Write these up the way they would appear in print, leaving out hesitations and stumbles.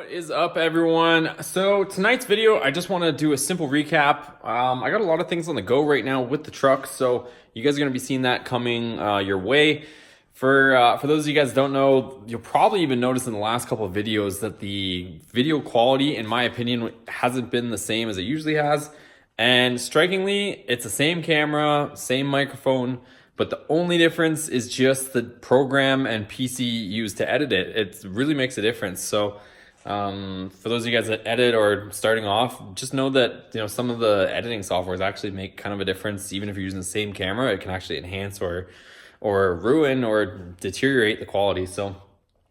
What is up, everyone? So tonight's video, I just want to do a simple recap. I got a lot of things on the go right now with the truck, so you guys are going to be seeing that coming your way. For those of you guys that don't know, you'll probably even notice in the last couple of videos that the video quality, in my opinion, hasn't been the same as it usually has. And strikingly, it's the same camera, same microphone, but the only difference is just the program and PC used to edit it. It really makes a difference. So for those of you guys that edit or starting off, just know that some of the editing softwares actually make kind of a difference. Even if you're using the same camera, it can actually enhance or ruin or deteriorate the quality. So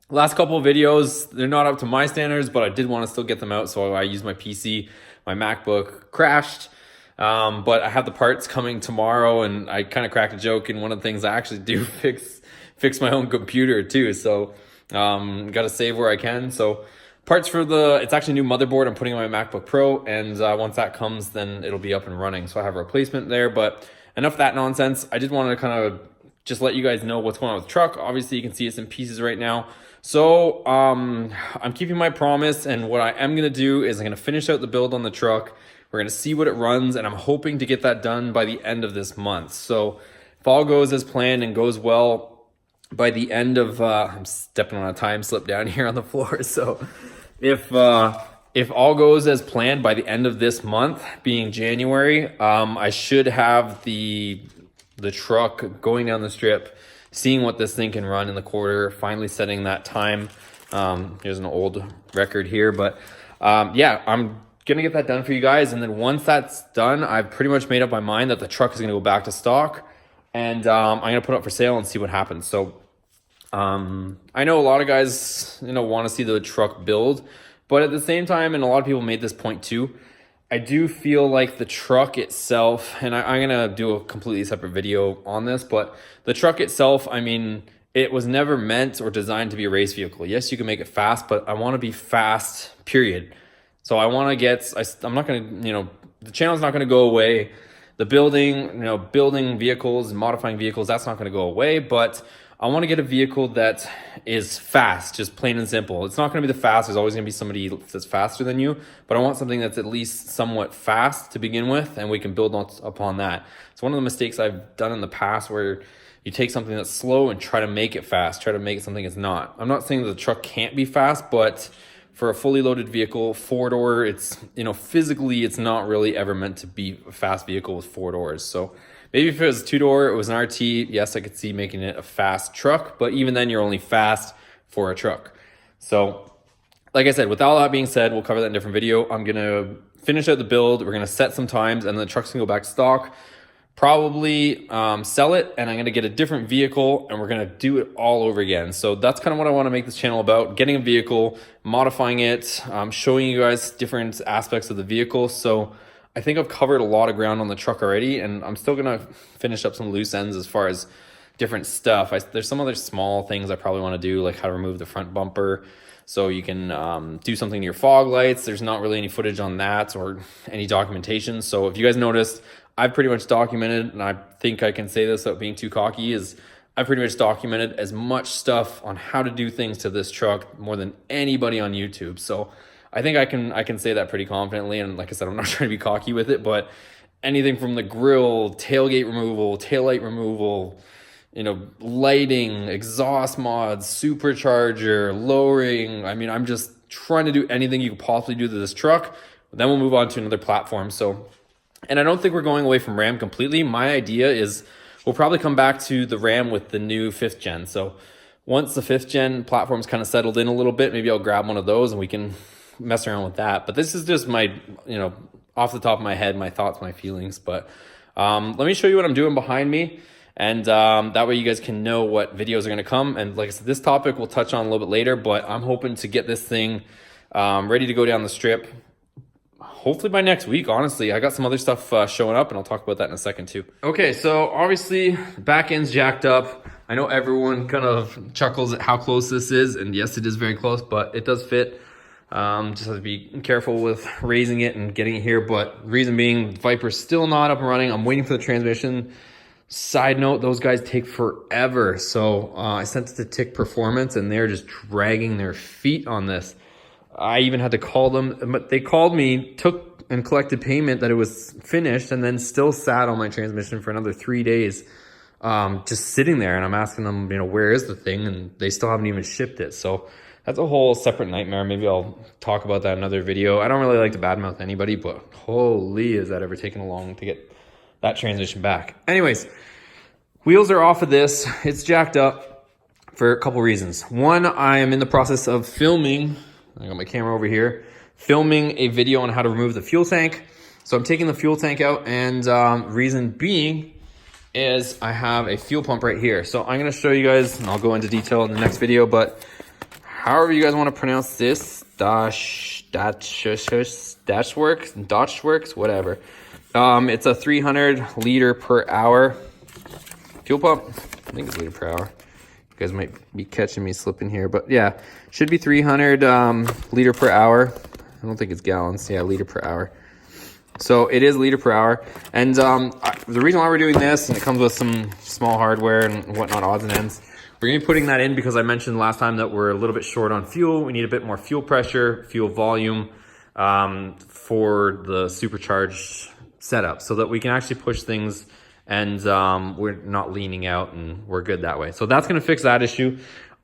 last couple of videos, they're not up to my standards, but I did want to still get them out. So I used my PC. My MacBook crashed. But I have the parts coming tomorrow, and I kind of cracked a joke. And one of the things I actually do fix my own computer too. So got to save where I can. So parts for it's actually a new motherboard I'm putting on my MacBook Pro, and once that comes, then it'll be up and running. So I have a replacement there. But enough of that nonsense. I just wanted to kind of just let you guys know what's going on with the truck. Obviously, you can see it's in pieces right now. So I'm keeping my promise, and what I am gonna do is I'm gonna finish out the build on the truck. We're going to see what it runs, and I'm hoping to get that done by the end of this month. So if all goes as planned and goes well, by the end of, I'm stepping on a time slip down here on the floor. So if all goes as planned by the end of this month, being January, I should have the truck going down the strip, seeing what this thing can run in the quarter, finally setting that time. Here's an old record here, but yeah, I'm gonna get that done for you guys, and then once that's done, I've pretty much made up my mind that the truck is gonna go back to stock, and I'm gonna put it up for sale and see what happens. So I know a lot of guys want to see the truck build, but at the same time, and a lot of people made this point too, I do feel like the truck itself, and I'm gonna do a completely separate video on this, but the truck itself, I mean, it was never meant or designed to be a race vehicle. Yes, you can make it fast, but I want to be fast, period. So I want to get, I'm not going to, the channel's not going to go away. The building, building vehicles and modifying vehicles, that's not going to go away. But I want to get a vehicle that is fast, just plain and simple. It's not going to be the fast. There's always going to be somebody that's faster than you. But I want something that's at least somewhat fast to begin with, and we can build upon that. It's one of the mistakes I've done in the past where you take something that's slow and try to make it fast, try to make it something it's not. I'm not saying that the truck can't be fast, but for a fully loaded vehicle, four-door, it's, physically, it's not really ever meant to be a fast vehicle with four doors. So maybe if it was a two-door, it was an RT, yes, I could see making it a fast truck, but even then you're only fast for a truck. So like I said, with all that being said, we'll cover that in a different video. I'm going to finish out the build. We're going to set some times, and then the truck's going to go back to stock. Probably sell it, and I'm going to get a different vehicle, and we're going to do it all over again. So that's kind of what I want to make this channel about, getting a vehicle, modifying it, showing you guys different aspects of the vehicle. So I think I've covered a lot of ground on the truck already, and I'm still going to finish up some loose ends as far as different stuff. There's some other small things I probably want to do, like how to remove the front bumper so you can do something to your fog lights. There's not really any footage on that or any documentation. So if you guys noticed, I've pretty much documented, and I think I can say this without being too cocky, is I've pretty much documented as much stuff on how to do things to this truck more than anybody on YouTube. So I think I can say that pretty confidently. And like I said, I'm not trying to be cocky with it, but anything from the grill, tailgate removal, taillight removal, lighting, exhaust mods, supercharger, lowering. I mean, I'm just trying to do anything you could possibly do to this truck. Then we'll move on to another platform. And I don't think we're going away from RAM completely. My idea is we'll probably come back to the RAM with the new 5th gen. So once the 5th gen platform's kind of settled in a little bit, maybe I'll grab one of those and we can mess around with that. But this is just my, off the top of my head, my thoughts, my feelings. But let me show you what I'm doing behind me. And that way you guys can know what videos are going to come. And like I said, this topic we'll touch on a little bit later, but I'm hoping to get this thing ready to go down the strip. Hopefully by next week, honestly. I got some other stuff showing up, and I'll talk about that in a second too. Okay, so obviously back end's jacked up. I know everyone kind of chuckles at how close this is, and yes, it is very close, but it does fit. Just have to be careful with raising it and getting it here, but reason being, Viper's still not up and running. I'm waiting for the transmission. Side note, those guys take forever. So I sent it to Tick Performance, and they're just dragging their feet on this. I even had to call them, but they called me, took and collected payment that it was finished, and then still sat on my transmission for another 3 days, just sitting there. And I'm asking them, you know, where is the thing? And they still haven't even shipped it. So that's a whole separate nightmare. Maybe I'll talk about that in another video. I don't really like to badmouth anybody, but holy, is that ever taken long to get that transmission back. Anyways, wheels are off of this. It's jacked up for a couple reasons. One, I am in the process of filming, I got my camera over here, filming a video on how to remove the fuel tank. So I'm taking the fuel tank out, and reason being is I have a fuel pump right here. So I'm gonna show you guys, and I'll go into detail in the next video, but however you guys want to pronounce this, Dashworks, whatever. It's a 300 liter per hour fuel pump. I think it's liter per hour. You guys might be catching me slipping here, but yeah, should be 300 liter per hour. I don't think it's gallons. Yeah, liter per hour. So it is liter per hour. And the reason why we're doing this, and it comes with some small hardware and whatnot, odds and ends, we're gonna be putting that in because I mentioned last time that we're a little bit short on fuel. We need a bit more fuel pressure, fuel volume for the supercharged setup so that we can actually push things and we're not leaning out, and we're good that way. So that's gonna fix that issue.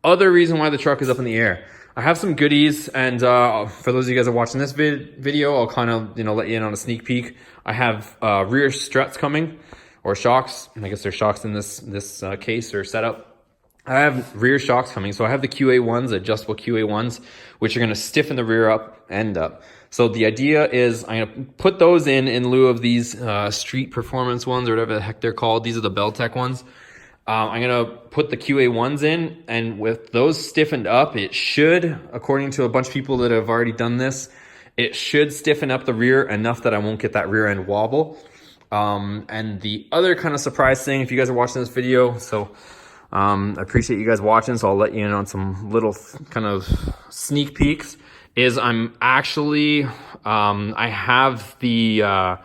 Other reason why the truck is up in the air, I have some goodies, and for those of you guys that are watching this video, I'll kind of, you know, let you in on a sneak peek. I have rear struts coming, or shocks. I guess they're shocks in this case or setup. I have rear shocks coming. So I have the QA1s, adjustable QA1s, which are gonna stiffen the rear end up. So the idea is I'm gonna put those in lieu of these street performance ones, or whatever the heck they're called. These are the Beltec ones. I'm gonna put the QA1s in, and with those stiffened up, it should, according to a bunch of people that have already done this, it should stiffen up the rear enough that I won't get that rear end wobble. And the other kind of surprise thing, if you guys are watching this video, so I appreciate you guys watching, so I'll let you in on some little kind of sneak peeks, is I'm actually, I have the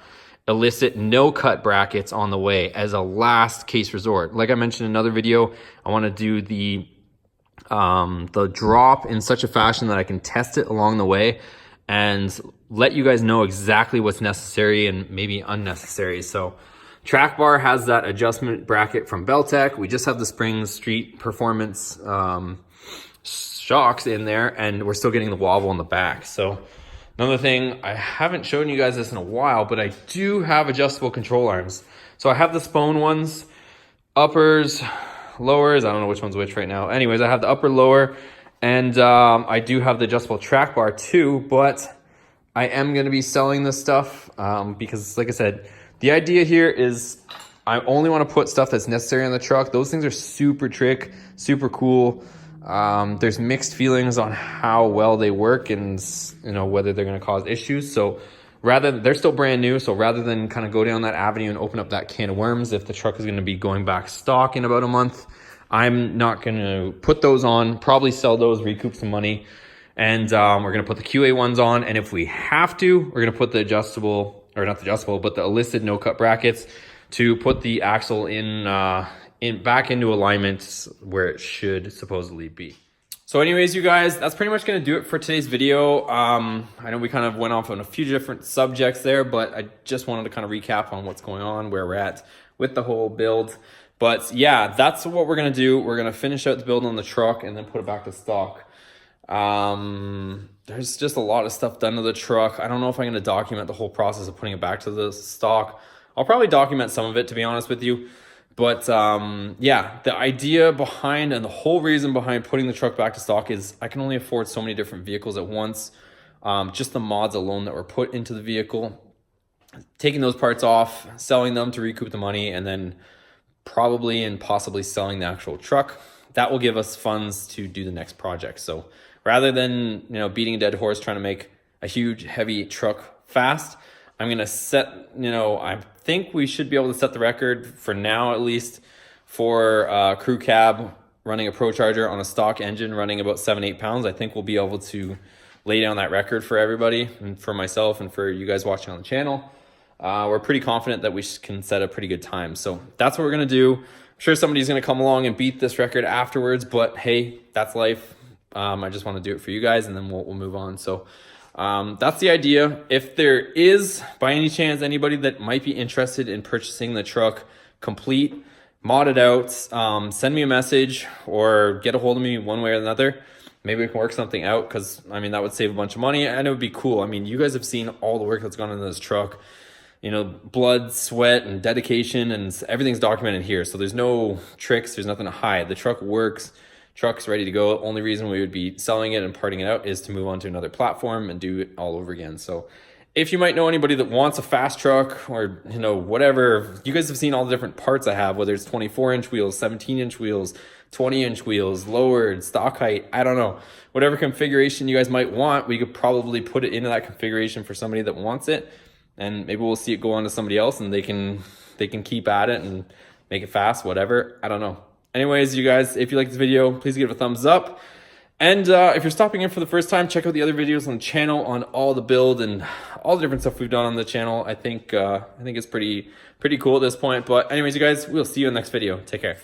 illicit no-cut brackets on the way as a last case resort. Like I mentioned in another video, I want to do the drop in such a fashion that I can test it along the way and let you guys know exactly what's necessary and maybe unnecessary. So track bar has that adjustment bracket from Beltec. We just have the Springs Street Performance shocks in there, and we're still getting the wobble in the back. So another thing, I haven't shown you guys this in a while, but I do have adjustable control arms. So I have the Spone ones, uppers, lowers. I don't know which one's which right now. Anyways, I have the upper, lower, and I do have the adjustable track bar too, but I am going to be selling this stuff because, like I said, the idea here is I only want to put stuff that's necessary on the truck. Those things are super trick, super cool. There's mixed feelings on how well they work and, you know, whether they're going to cause issues. So they're still brand new. So rather than kind of go down that avenue and open up that can of worms, if the truck is going to be going back stock in about a month, I'm not going to put those on, probably sell those, recoup some money. And we're going to put the QA ones on. And if we have to, we're going to put the adjustable, or not the adjustable, but the illicit no cut brackets to put the axle in back into alignment where it should supposedly be. So anyways, you guys, that's pretty much going to do it for today's video. I know we kind of went off on a few different subjects there, but I just wanted to kind of recap on what's going on, where we're at with the whole build. But yeah, that's what we're going to do. We're going to finish out the build on the truck and then put it back to stock. There's just a lot of stuff done to the truck. I don't know if I'm going to document the whole process of putting it back to the stock. I'll probably document some of it, to be honest with you. But yeah, the idea behind and the whole reason behind putting the truck back to stock is I can only afford so many different vehicles at once. Just the mods alone that were put into the vehicle, taking those parts off, selling them to recoup the money, and then probably and possibly selling the actual truck. That will give us funds to do the next project. So rather than, you know, beating a dead horse trying to make a huge heavy truck fast, I'm going to set, you know, I think we should be able to set the record for now, at least, for crew cab running a Pro Charger on a stock engine running about 7-8 pounds. I think we'll be able to lay down that record for everybody, and for myself and for you guys watching on the channel. We're pretty confident that we can set a pretty good time. So that's what we're going to do. I'm sure somebody's going to come along and beat this record afterwards, but hey, that's life. I just want to do it for you guys, and then we'll move on. So that's the idea. If there is by any chance anybody that might be interested in purchasing the truck complete, modded out, send me a message or get a hold of me one way or another. Maybe we can work something out, because I mean that would save a bunch of money and it would be cool. I mean, you guys have seen all the work that's gone into this truck. You know, blood, sweat, and dedication, and everything's documented here. So there's no tricks, there's nothing to hide. The truck works, truck's ready to go. Only reason we would be selling it and parting it out is to move on to another platform and do it all over again. So if you might know anybody that wants a fast truck, or you know, whatever, you guys have seen all the different parts I have, whether it's 24-inch wheels, 17-inch wheels, 20-inch wheels, lowered, stock height, I don't know. Whatever configuration you guys might want, we could probably put it into that configuration for somebody that wants it. And maybe we'll see it go on to somebody else, and they can keep at it and make it fast, whatever. I don't know. Anyways, you guys, if you like this video, please give it a thumbs up. And if you're stopping in for the first time, check out the other videos on the channel on all the build and all the different stuff we've done on the channel. I think it's pretty cool at this point. But anyways, you guys, we'll see you in the next video. Take care.